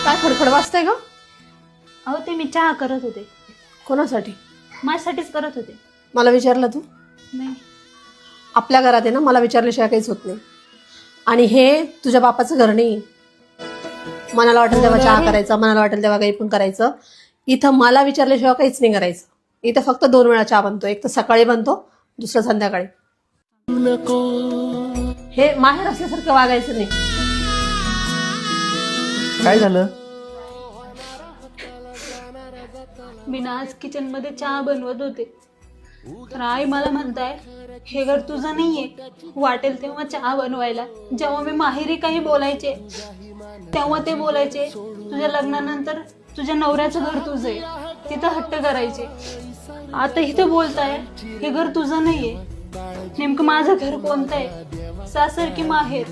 काय फडफड वाजतंय ग? अहो ते मी चहा करत होते. कोणासाठी? माझ्यासाठीच करत होते. मला विचारलं तू? नाही. आपल्या घरात आहे ना, मला विचारल्याशिवाय काहीच होत नाही. आणि हे तुझ्या बापाचं घर नाही. मनाला वाटेल तेव्हा चहा करायचा, मनाला वाटेल तेव्हा काही पण करायचं. इथं मला विचारल्याशिवाय काहीच नाही करायचं. इथं फक्त 2 वेळा चहा बनतो, एक तर सकाळी बनतो, दुसरं संध्याकाळी. हे माहेर असल्यासारखं वागायचं नाही. काय झालं? मी ना आज किचन मध्ये चहा बनवत होते, तर आई मला म्हणताय हे घर तुझं नाहीये, वाटेल तेव्हा चहा बनवायला. जेव्हा मी माहेरी काही बोलायचे तेव्हा ते बोलायचे तुझ्या लग्नानंतर तुझ्या नवऱ्याचं घर तुझं आहे, तिथं हट्ट करायचे. आता इथं बोलताय हे घर तुझं नाहीये. नेमकं माझं घर कोणतं आहे, सासर की माहेर?